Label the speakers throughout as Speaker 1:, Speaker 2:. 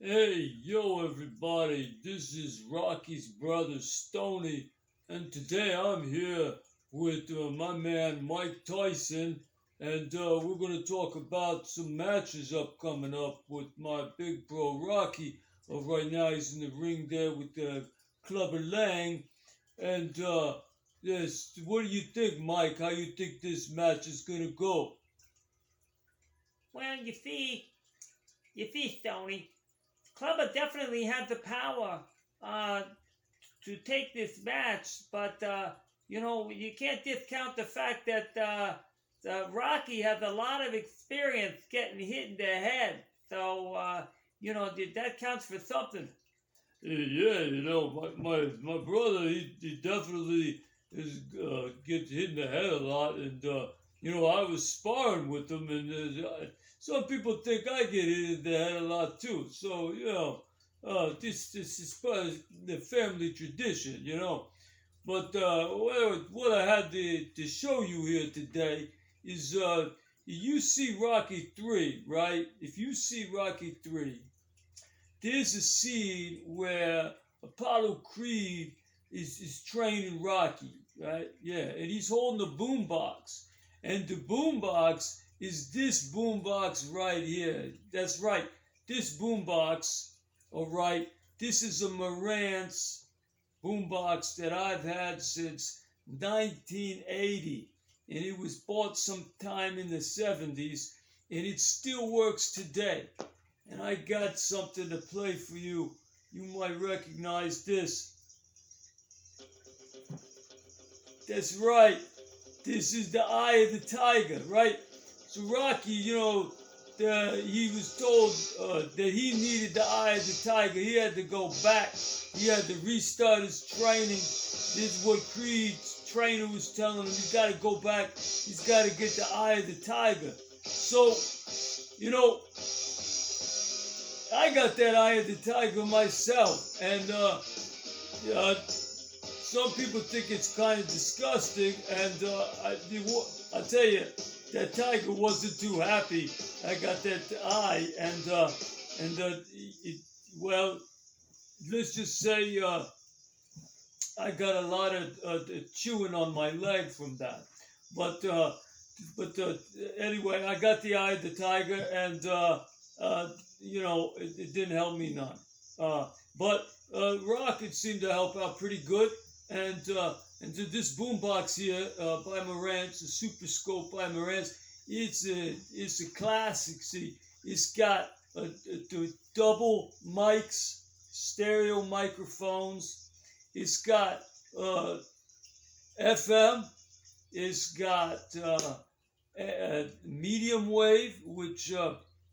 Speaker 1: Hey, yo, everybody, this is Rocky's brother Stoney, and today I'm here with my man Mike Tyson, and we're going to talk about some matches coming up with my big bro Rocky. Right now, he's in the ring there with Clubber Lang, and yes, what do you think, Mike? How you think this match is going to go?
Speaker 2: Well, you see, Stoney, Clubber definitely had the power uh, to take this match, but you can't discount the fact that Rocky has a lot of experience getting hit in the head. So that counts for something.
Speaker 1: Yeah, my brother, he definitely gets hit in the head a lot, and I was sparring with him, and some people think I get hit in the head a lot too. So this is part of the family tradition, But what I had to show you here today is you see Rocky 3, right? If you see Rocky 3, there's a scene where Apollo Creed is training Rocky, right? Yeah, and he's holding a boombox. And the boombox is this boombox right here. That's right. This boombox, all right, this is a Marantz boombox that I've had since 1980. And it was bought sometime in the 70s, and it still works today. And I got something to play for you. You might recognize this. That's right. This is the Eye of the Tiger, right? So Rocky, he was told that he needed the Eye of the Tiger. He had to go back. He had to restart his training. This is what Creed's trainer was telling him. He's got to go back. He's got to get the Eye of the Tiger. So, I got that Eye of the Tiger myself, and some people think it's kind of disgusting, and I tell you, that tiger wasn't too happy. I got that eye, well, let's just say I got a lot of chewing on my leg from that. But anyway, I got the Eye of the Tiger, and it didn't help me none. But Rocket seemed to help out pretty good, and this boombox here by Marantz, the Super Scope by Marantz, it's a classic. See, it's got double mics, stereo microphones. It's got FM. It's got medium wave, which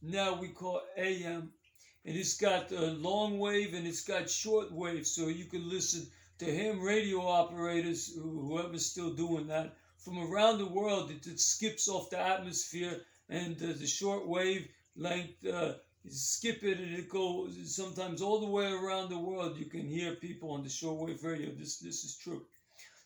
Speaker 1: now we call AM, and it's got long wave and it's got short wave, so you can listen to ham radio operators, whoever's still doing that, from around the world. It skips off the atmosphere, and the short wave length, you skip it and it goes sometimes all the way around the world. You can hear people on the shortwave radio. This is true.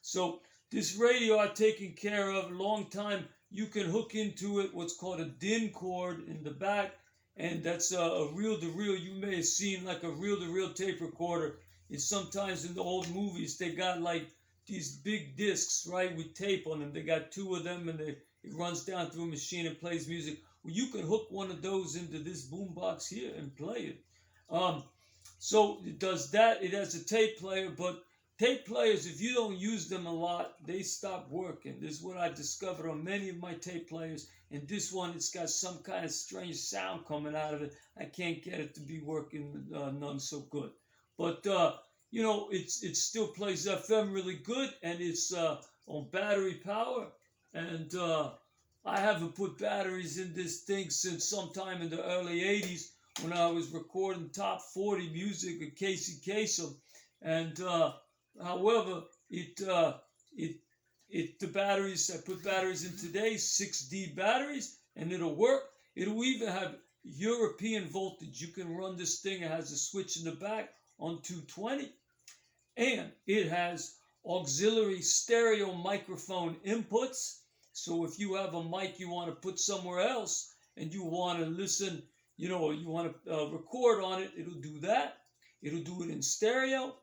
Speaker 1: So this radio I've taken care of a long time. You can hook into it what's called a DIN cord in the back, and that's a reel-to-reel. You may have seen like a reel-to-reel tape recorder. It's sometimes in the old movies they got like these big discs, right, with tape on them. They got two of them, and it runs down through a machine and plays music. Well, you can hook one of those into this boombox here and play it. So it does that. It has a tape player, but tape players, if you don't use them a lot, they stop working. This is what I discovered on many of my tape players. And this one, it's got some kind of strange sound coming out of it. I can't get it to be working none so good. But, it still plays FM really good, and it's on battery power. And I haven't put batteries in this thing since sometime in the early 80s when I was recording top 40 music with Casey Kasem. And however, the batteries, I put batteries in today, 6D batteries, and it'll work. It'll even have European voltage. You can run this thing. It has a switch in the back on 220, and it has auxiliary stereo microphone inputs. So if you have a mic you want to put somewhere else and you want to listen you want to record on it, it'll do that. It'll do it in stereo,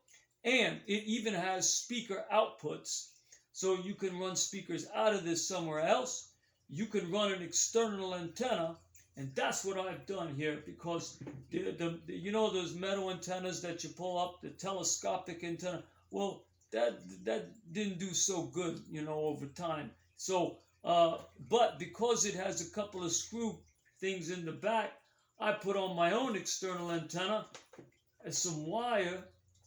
Speaker 1: and it even has speaker outputs, so you can run speakers out of this somewhere else. You can run an external antenna, and that's what I've done here, because those metal antennas that you pull up, the telescopic antenna. Well, that didn't do so good, over time. So, but because it has a couple of screw things in the back, I put on my own external antenna and some wire.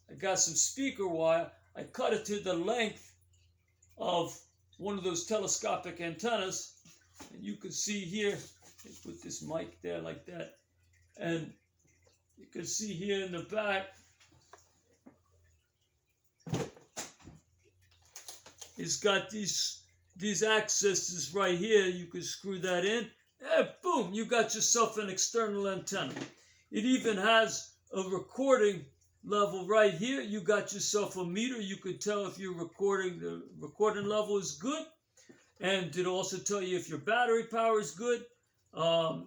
Speaker 1: I got some speaker wire. I cut it to the length of one of those telescopic antennas, and you can see here, put this mic there like that, and you can see here in the back, it's got these accesses right here. You can screw that in, and boom, you got yourself an external antenna. It even has a recording level right here. You got yourself a meter. You could tell if you're recording, the recording level is good, and it'll also tell you if your battery power is good.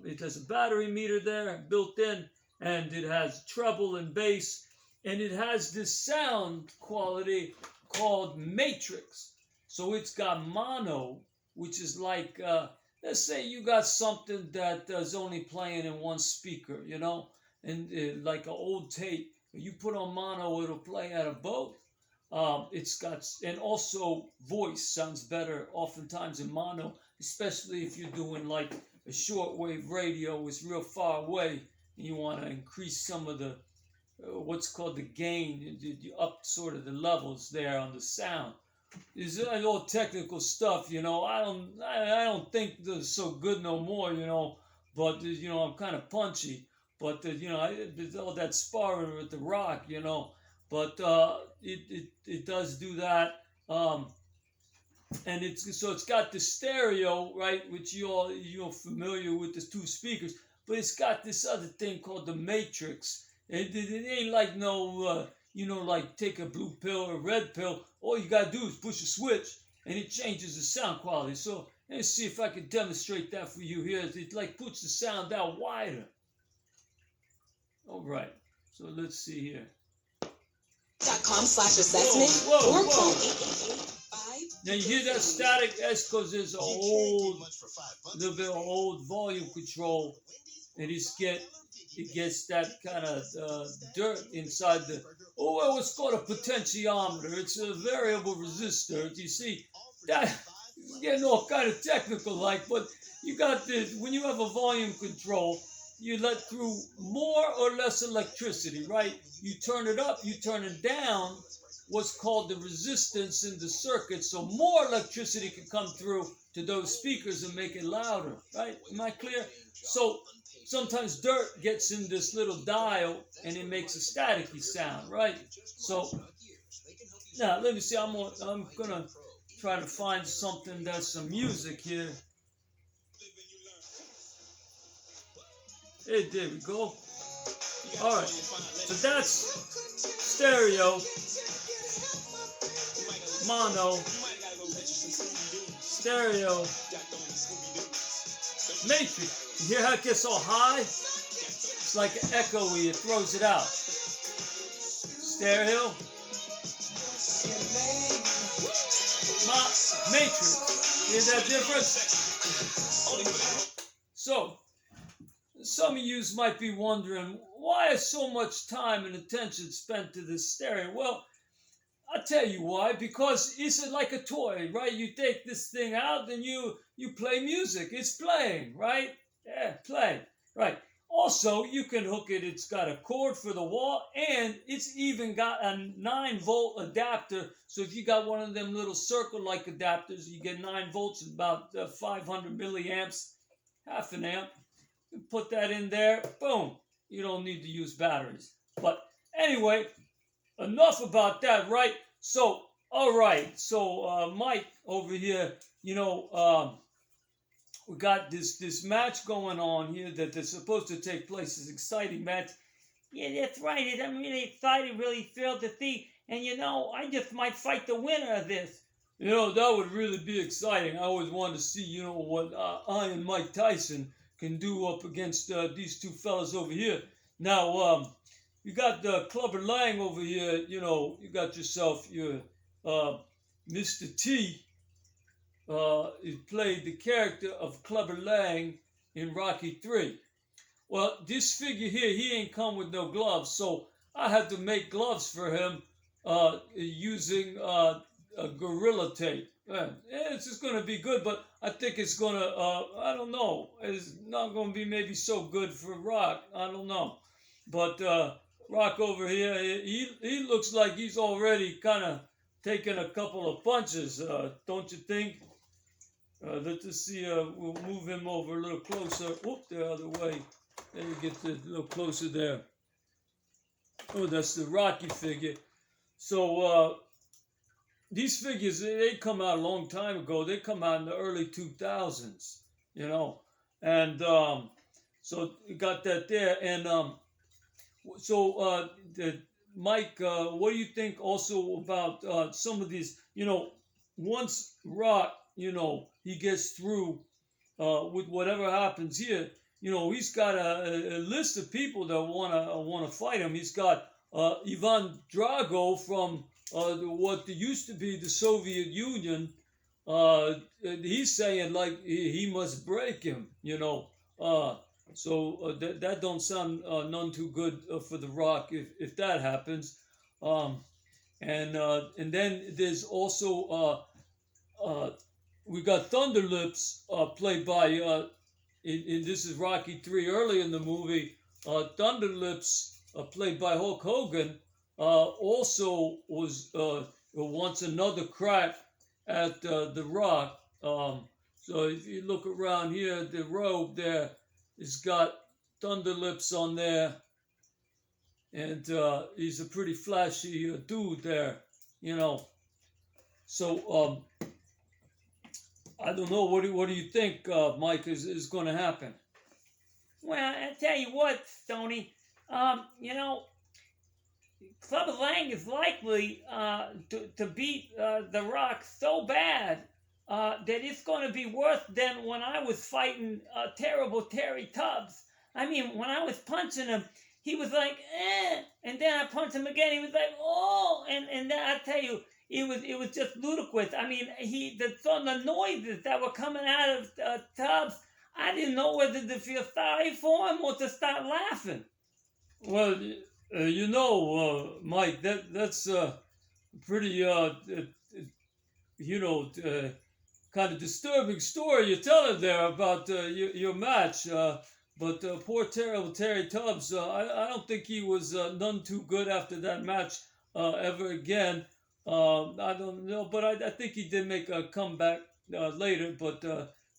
Speaker 1: It has a battery meter there built in, and it has treble and bass, and it has this sound quality called matrix. So it's got mono, which is like, let's say you got something that is only playing in one speaker, and like an old tape. You put on mono, it'll play out of both. It's got, and also voice sounds better oftentimes in mono, especially if you're doing like a shortwave radio is real far away, and you want to increase some of the what's called the gain, you up sort of the levels there on the sound. It's all technical stuff, I don't think they're so good no more, but I'm kind of punchy, but there's all that sparring with the rock, but it does do that. And it's got the stereo, right, which you're familiar with, the two speakers, but it's got this other thing called the matrix. It ain't like no, like take a blue pill or a red pill. All you gotta do is push a switch, and it changes the sound quality. So let's see if I can demonstrate that for you here. It like puts the sound out wider. All right, so let's see here.
Speaker 3: .com/assessment or call 888-5.
Speaker 1: Now you hear that static? That's because there's a little bit of old volume control, and it gets that kind of dirt inside the, what's called a potentiometer. It's a variable resistor. You see, that getting all kind of technical like, but you got this, when you have a volume control, you let through more or less electricity, right? You turn it up, you turn it down, what's called the resistance in the circuit, so more electricity can come through to those speakers and make it louder, right? Am I clear? So sometimes dirt gets in this little dial and it makes a staticky sound, right? So now let me see, I'm gonna try to find something that's some music here. Hey, there we go. All right, so that's stereo, mono, stereo, matrix. You hear how it gets all high? It's like an echoey, it throws it out. Stereo, matrix. Hear that difference? So, some of you might be wondering, why is so much time and attention spent to this stereo? Well, I'll tell you why. Because it's like a toy, right? You take this thing out and you play music. It's playing, right? Yeah, play, right. Also, you can hook it. It's got a cord for the wall, and it's even got a 9-volt adapter. So if you got one of them little circle-like adapters, you get 9 volts, about 500 milliamps, half an amp. You put that in there, boom. You don't need to use batteries. But anyway, enough about that, right? So, all right. So, Mike over here, we got this match going on here that's supposed to take place. This exciting match.
Speaker 2: Yeah, that's right. I'm really excited, really thrilled to see. And I just might fight the winner of this.
Speaker 1: That would really be exciting. I always wanted to see, what Iron Mike Tyson can do up against these two fellas over here. Now, you got Clubber Lang over here. You know, you got yourself your Mr. T. He played the character of Clubber Lang in Rocky 3. Well, this figure here, he ain't come with no gloves, so I had to make gloves for him using a Gorilla Tape. It's just going to be good, but I think it's going to, I don't know, it's not going to be maybe so good for Rock. I don't know. But Rock over here, he looks like he's already kind of taken a couple of punches, don't you think? Let's see, we'll move him over a little closer. Whoop, the other way. Let me get a little closer there. Oh, that's the Rocky figure. So, these figures, they come out a long time ago. They come out in the early 2000s, you know. And so you got that there. And Mike, what do you think also about some of these, you know, once Rock, you know, he gets through with whatever happens here, you know, he's got a list of people that wanna fight him. He's got Ivan Drago from what used to be the Soviet Union. He's saying like he must break him, you know. So that don't sound none too good for the Rock if that happens. And then there's also we got Thunderlips played by in this is Rocky 3 early in the movie. Thunderlips played by Hulk Hogan also was wants another crack at the Rock. So if you look around here, the robe there has got Thunderlips on there, and he's a pretty flashy dude there, you know. So I don't know. What do you think, Mike, is going to happen?
Speaker 2: Well, I tell you what, Stoney. You know, Clubber Lang is likely to beat The Rock so bad that it's going to be worse than when I was fighting terrible Terry Tubbs. I mean, when I was punching him, he was like, eh, and then I punched him again. He was like, oh, and then I tell you, it was just ludicrous. I mean, the noises that were coming out of Tubbs, I didn't know whether to feel sorry for him or to start laughing.
Speaker 1: Well, you know, Mike, that's pretty, you know, kind of disturbing story you're telling there about your match. But poor terrible Terry Tubbs, I don't think he was none too good after that match ever again. I don't know, but I think he did make a comeback later. But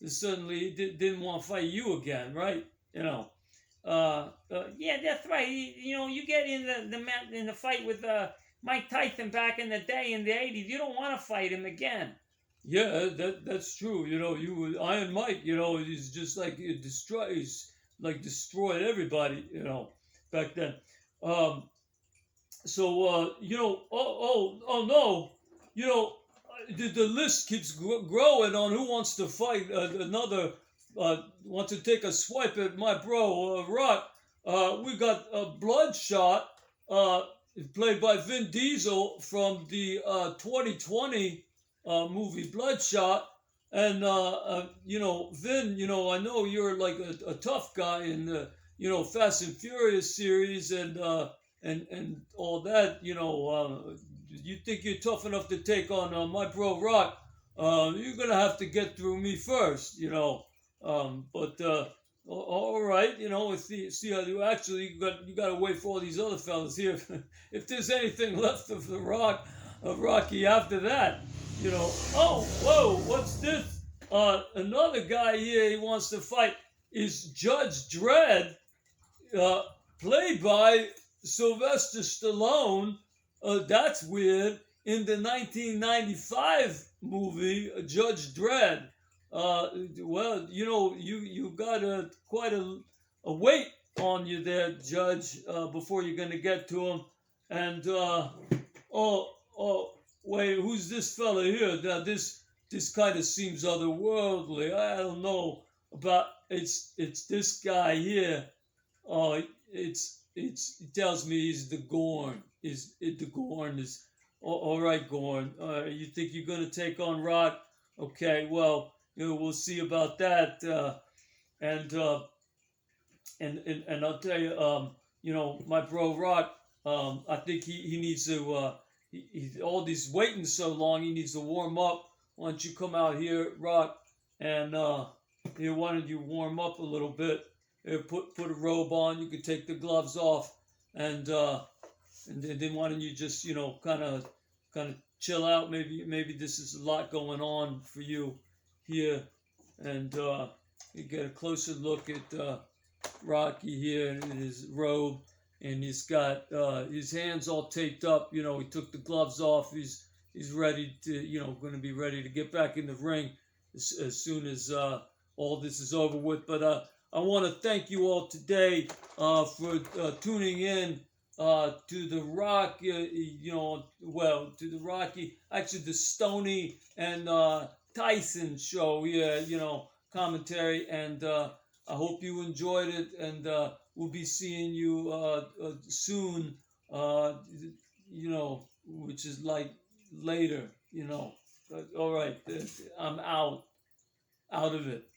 Speaker 1: certainly he didn't want to fight you again, right? You know.
Speaker 2: Yeah, that's right. You know, you get in the fight with Mike Tyson back in the day in the '80s. You don't want to fight him again.
Speaker 1: Yeah, that's true. You know, Iron Mike. You know, he's just like destroyed everybody. You know, back then. So you know, oh no, you know, the list keeps growing on who wants to fight another. Want to take a swipe at my bro Rock. We got Bloodshot, played by Vin Diesel from the 2020 movie Bloodshot. And you know, Vin, you know, I know you're like a tough guy in the, you know, Fast and Furious series and all that. You know, you think you're tough enough to take on my bro Rock? You're gonna have to get through me first, you know. But all right, you know, see how you actually you got to wait for all these other fellas here. If there's anything left of the Rocky after that, you know. Oh, whoa, what's this? Another guy here he wants to fight is Judge Dredd, played by Sylvester Stallone. That's weird. In the 1995 movie Judge Dredd. Well, you know, you got quite a weight on you there, Judge, before you're gonna get to him. And wait, who's this fella here? Now this kind of seems otherworldly. I don't know. But it's this guy here. Oh, it tells me he's the Gorn. Is it the Gorn is all right, Gorn? You think you're gonna take on Rock? Okay, well, we'll see about that. And and I'll tell you, my bro Rock, I think he needs to. All these waiting so long, he needs to warm up. Why don't you come out here, Rock, and here, why don't you warm up a little bit? Here, put a robe on. You can take the gloves off, and then why don't you just kind of chill out? Maybe this is a lot going on for you here, and you get a closer look at Rocky here in his robe, and he's got his hands all taped up. He took the gloves off. He's ready to, going to be ready to get back in the ring as soon as all this is over with. But I want to thank you all today for tuning in to the Rock, to the Rocky, actually the Stoney and Tyson show. Yeah, commentary, and I hope you enjoyed it, and we'll be seeing you soon. Which is like later. All right, I'm out of it.